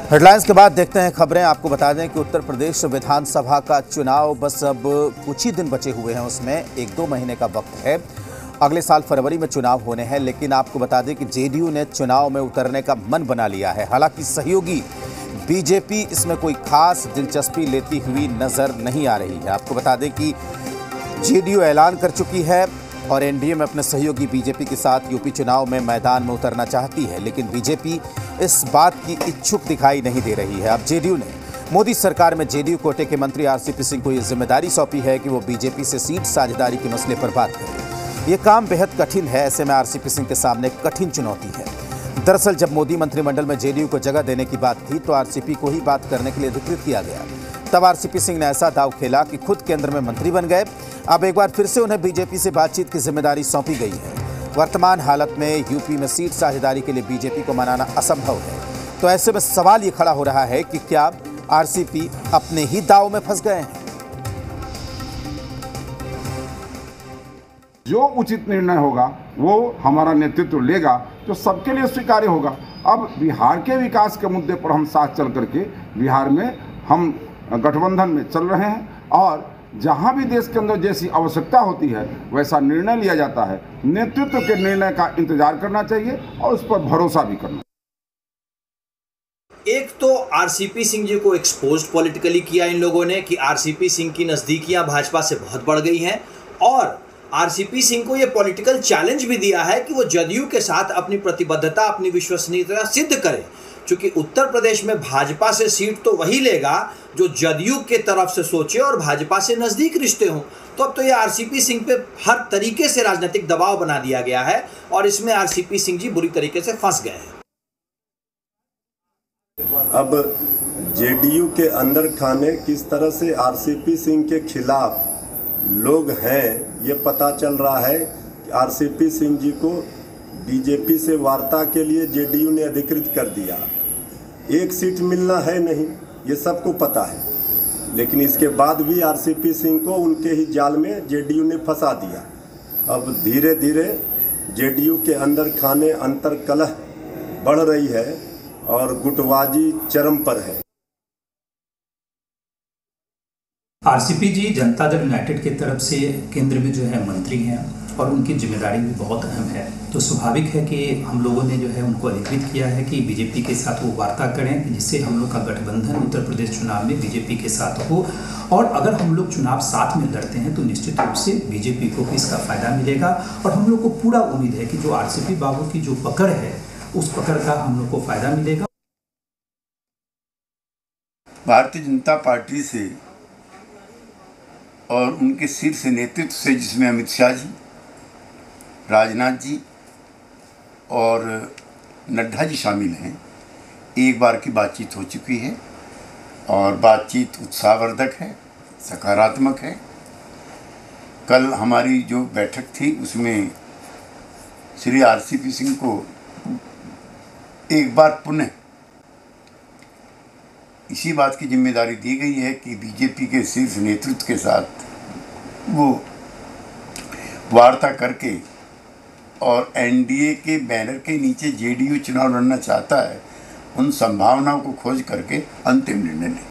Headlines के बाद देखते हैं खबरें। आपको बता दें कि उत्तर प्रदेश विधानसभा का चुनाव बस अब कुछ ही दिन बचे हुए हैं, उसमें 1-2 महीने का वक्त है। अगले साल फरवरी में चुनाव होने हैं, लेकिन आपको बता दें कि जेडीयू ने चुनाव में उतरने का मन बना लिया है। हालांकि सहयोगी बीजेपी इसमें कोई खास दिलचस्पी लेती हुई नजर नहीं आ रही है। आपको बता दें कि जेडीयू ऐलान कर चुकी है और एनडीए में अपने सहयोगी बीजेपी के साथ यूपी चुनाव में मैदान में उतरना चाहती है, लेकिन बीजेपी इस बात की इच्छुक दिखाई नहीं दे रही है। अब जेडीयू ने मोदी सरकार में जेडीयू कोटे के मंत्री आरसीपी सिंह को यह जिम्मेदारी सौंपी है कि वो बीजेपी से सीट साझेदारी के मसले पर बात करें। ये काम बेहद कठिन है, ऐसे में आरसीपी सिंह के सामने कठिन चुनौती है। दरअसल जब मोदी मंत्रिमंडल में जेडीयू को जगह देने की बात थी तो आरसीपी को ही बात करने के लिए अधिकृत किया गया। तब आरसीपी सिंह ने ऐसा दांव खेला कि खुद केंद्र में मंत्री बन गए। अब एक बार फिर से उन्हें बीजेपी से बातचीत की जिम्मेदारी सौंपी गई है। वर्तमान हालत में यूपी में सीट साझेदारी के लिए बीजेपी को मनाना असंभव है। तो ऐसे में सवाल ये खड़ा हो रहा है कि क्या आरसीपी अपने ही दांव में फंस गए हैं? जो उचित निर्णय होगा वो हमारा नेतृत्व लेगा, जो सबके लिए स्वीकार्य होगा। अब बिहार के विकास के मुद्दे पर हम साथ चल करके बिहार में हम गठबंधन में चल रहे हैं और जहां भी देश के अंदर जैसी आवश्यकता होती है वैसा निर्णय लिया जाता है। नेतृत्व के निर्णय का इंतजार करना चाहिए और उस पर भरोसा भी करना। एक तो आरसीपी सिंह जी को एक्सपोज पॉलिटिकली किया इन लोगों ने कि आरसीपी सिंह की नज़दीकियां भाजपा से बहुत बढ़ गई हैं, और आरसीपी सिंह को ये पॉलिटिकल चैलेंज भी दिया है कि वो जदयू के साथ अपनी प्रतिबद्धता, अपनी विश्वसनीयता सिद्ध करे। क्योंकि उत्तर प्रदेश में भाजपा से सीट तो वही लेगा जो जदयू के तरफ से सोचे और भाजपा से नज़दीक रिश्ते हों। तो अब तो ये आरसीपी सिंह पे हर तरीके से राजनीतिक दबाव बना दिया गया है और इसमें आरसीपी सिंह जी बुरी तरीके से फंस गए हैं। अब जेडीयू के अंदर खाने किस तरह से आरसीपी सिंह के खिलाफ लोग हैं, ये पता चल रहा है कि आरसीपी सिंह जी को बीजेपी से वार्ता के लिए जेडीयू ने अधिकृत कर दिया। एक सीट मिलना है नहीं, ये सबको पता है, लेकिन इसके बाद भी आरसीपी सिंह को उनके ही जाल में जेडीयू ने फंसा दिया। अब धीरे धीरे जेडीयू के अंदर खाने अंतर कलह बढ़ रही है और गुटबाजी चरम पर है। आरसीपी जी जनता दल यूनाइटेड की तरफ से केंद्र में जो है मंत्री हैं और उनकी जिम्मेदारी भी बहुत अहम है। तो स्वाभाविक है कि हम लोगों ने जो है उनको अधिकृत किया है कि बीजेपी के साथ वो वार्ता करें, जिससे हम लोग का गठबंधन उत्तर प्रदेश चुनाव में बीजेपी के साथ हो। और अगर हम लोग चुनाव साथ में लड़ते हैं तो निश्चित रूप से बीजेपी को भी इसका फायदा मिलेगा। और हम लोग को पूरा उम्मीद है कि जो आरसीपी बाबू की जो पकड़ है उस पकड़ का हम लोग को फायदा मिलेगा। भारतीय जनता पार्टी से और उनके शीर्ष नेतृत्व से, जिसमें अमित शाह जी, राजनाथ जी और नड्डा जी शामिल हैं, एक बार की बातचीत हो चुकी है और बातचीत उत्साहवर्धक है, सकारात्मक है। कल हमारी जो बैठक थी उसमें श्री आरसीपी सिंह को एक बार पुनः इसी बात की जिम्मेदारी दी गई है कि बीजेपी के शीर्ष नेतृत्व के साथ वो वार्ता करके और एनडीए के बैनर के नीचे जेडीयू चुनाव लड़ना चाहता है, उन संभावनाओं को खोज करके अंतिम निर्णय लें।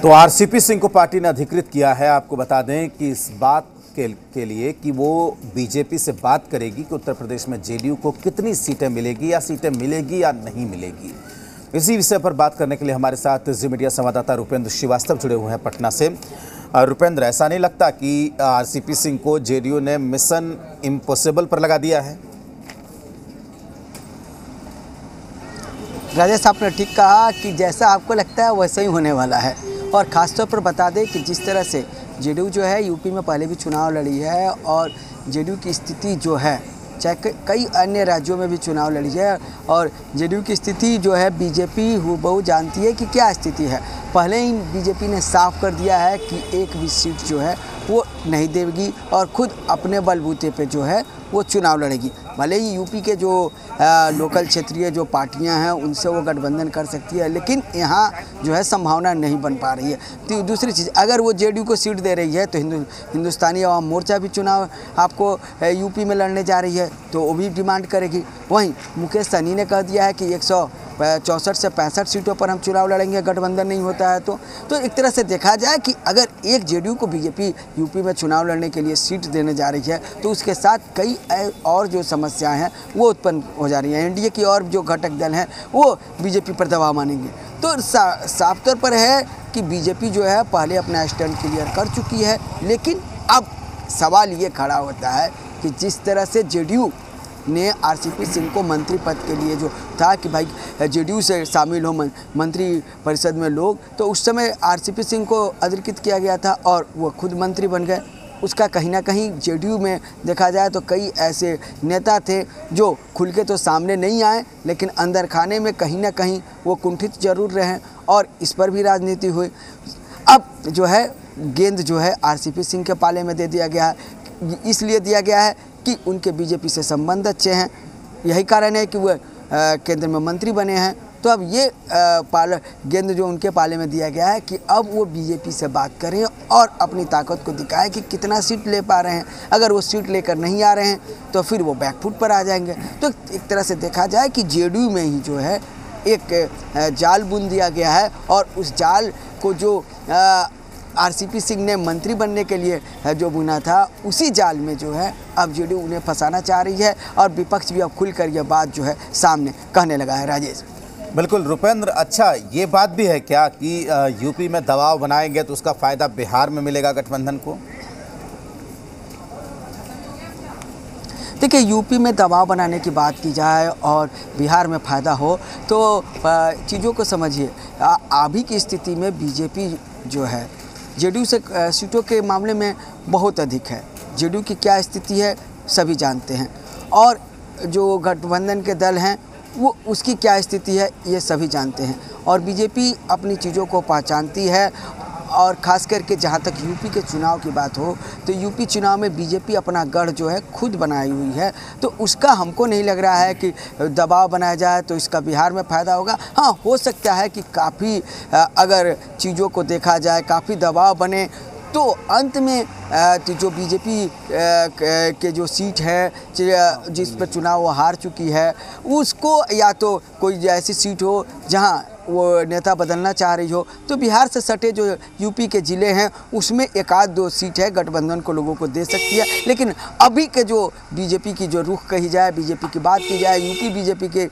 तो आरसीपी सिंह को पार्टी ने अधिकृत किया है। आपको बता दें कि इस बात के लिए कि वो बीजेपी से बात करेगी कि उत्तर प्रदेश में जेडीयू को कितनी सीटें मिलेगी या सीटें मिलेगी या नहीं मिलेगी। इसी विषय पर बात करने के लिए हमारे साथ जी मीडिया संवाददाता रुपेंद्र श्रीवास्तव जुड़े हुए हैं पटना से। रुपेंद्र, ऐसा नहीं लगता कि आरसीपी सिंह को जेडीयू ने मिशन इम्पॉसिबल पर लगा दिया है? राजेश, आपने ठीक कहा कि जैसा आपको लगता है वैसा ही होने वाला है। और ख़ासतौर पर बता दें कि जिस तरह से जेडीयू जो है यूपी में पहले भी चुनाव लड़ी है और जेडीयू की स्थिति जो है, चाहे कई अन्य राज्यों में भी चुनाव लड़ी है, और जेडीयू की स्थिति जो है बीजेपी हूबहू जानती है कि क्या स्थिति है। पहले ही बीजेपी ने साफ कर दिया है कि एक भी सीट जो है वो नहीं देगी और खुद अपने बलबूते पे जो है वो चुनाव लड़ेगी। भले ही यूपी के जो लोकल क्षेत्रीय जो पार्टियां हैं उनसे वो गठबंधन कर सकती है, लेकिन यहाँ जो है संभावना नहीं बन पा रही है। तो दूसरी चीज़, अगर वो जेडीयू को सीट दे रही है तो हिंदुस्तानी आवाम मोर्चा भी चुनाव आपको यूपी में लड़ने जा रही है, तो वो भी डिमांड करेगी। वहीं मुकेश सहनी ने कह दिया है कि 164 से 65 सीटों पर हम चुनाव लड़ेंगे, गठबंधन नहीं होता है तो एक तरह से देखा जाए कि अगर एक जेडीयू को बीजेपी यूपी में चुनाव लड़ने के लिए सीट देने जा रही है तो उसके साथ कई और जो समस्याएं हैं वो उत्पन्न हो जा रही हैं। एनडीए की और जो घटक दल हैं वो बीजेपी पर दबाव मानेंगे। तो साफ तौर पर है कि बीजेपी जो है पहले अपना स्टैंड क्लियर कर चुकी है, लेकिन अब सवाल ये खड़ा होता है कि जिस तरह से जेडीयू ने आरसीपी सिंह को मंत्री पद के लिए जो था कि भाई जेडीयू से शामिल हो मंत्री परिषद में लोग, तो उस समय आरसीपी सिंह को अधीकृत किया गया था और वो खुद मंत्री बन गए। उसका कहीं ना कहीं जेडीयू में देखा जाए तो कई ऐसे नेता थे जो खुल के तो सामने नहीं आए, लेकिन अंदर खाने में कहीं ना कहीं वो कुंठित जरूर रहे और इस पर भी राजनीति हुई। अब जो है गेंद जो है आरसीपी सिंह के पाले में दे दिया गया है, इसलिए दिया गया है कि उनके बीजेपी से संबंध अच्छे हैं, यही कारण है कि वह केंद्र में मंत्री बने हैं। तो अब ये गेंद जो उनके पाले में दिया गया है कि अब वो बीजेपी से बात करें और अपनी ताकत को दिखाएं कि कितना सीट ले पा रहे हैं। अगर वो सीट लेकर नहीं आ रहे हैं तो फिर वो बैकफुट पर आ जाएंगे। तो एक तरह से देखा जाए कि जेडीयू में ही जो है एक जाल बुन दिया गया है और उस जाल को जो आरसीपी सिंह ने मंत्री बनने के लिए जो बुना था, उसी जाल में जो है अब जेडीयू उन्हें फंसाना चाह रही है और विपक्ष भी अब खुलकर यह बात जो है सामने कहने लगा है। राजेश, बिल्कुल रुपेंद्र, अच्छा ये बात भी है क्या कि यूपी में दबाव बनाएंगे तो उसका फ़ायदा बिहार में मिलेगा गठबंधन को? देखिए, यूपी में दबाव बनाने की बात की जाए और बिहार में फ़ायदा हो तो चीज़ों को समझिए। अभी की स्थिति में बीजेपी जो है जेडीयू से सीटों के मामले में बहुत अधिक है। जेडीयू की क्या स्थिति है सभी जानते हैं, और जो गठबंधन के दल हैं वो उसकी क्या स्थिति है ये सभी जानते हैं। और बीजेपी अपनी चीज़ों को पहचानती है, और ख़ास करके जहाँ तक यूपी के चुनाव की बात हो तो यूपी चुनाव में बीजेपी अपना गढ़ जो है खुद बनाई हुई है। तो उसका हमको नहीं लग रहा है कि दबाव बनाया जाए तो इसका बिहार में फ़ायदा होगा। हाँ, हो सकता है कि काफ़ी अगर चीज़ों को देखा जाए काफ़ी दबाव बने तो अंत में जो बीजेपी के जो सीट है जिस पर चुनाव वो हार चुकी है, उसको या तो कोई ऐसी सीट हो जहाँ वो नेता बदलना चाह रही हो, तो बिहार से सटे जो यूपी के ज़िले हैं उसमें एक आध दो सीट है गठबंधन को लोगों को दे सकती है। लेकिन अभी के जो बीजेपी की जो रुख कही जाए, बीजेपी की बात की जाए, यूपी बीजेपी के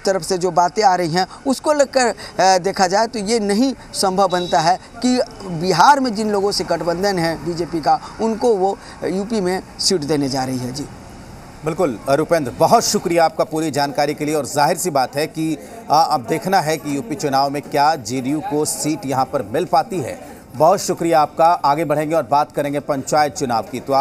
तरफ से जो बातें आ रही हैं उसको लेकर देखा जाए तो ये नहीं संभव बनता है कि बिहार में जिन लोगों से गठबंधन है बीजेपी का, उनको वो यूपी में सीट देने जा रही है। जी बिल्कुल रुपेंद्र, बहुत शुक्रिया आपका पूरी जानकारी के लिए। और जाहिर सी बात है कि अब देखना है कि यूपी चुनाव में क्या जेडीयू को सीट यहां पर मिल पाती है। बहुत शुक्रिया आपका। आगे बढ़ेंगे और बात करेंगे पंचायत चुनाव की। तो आप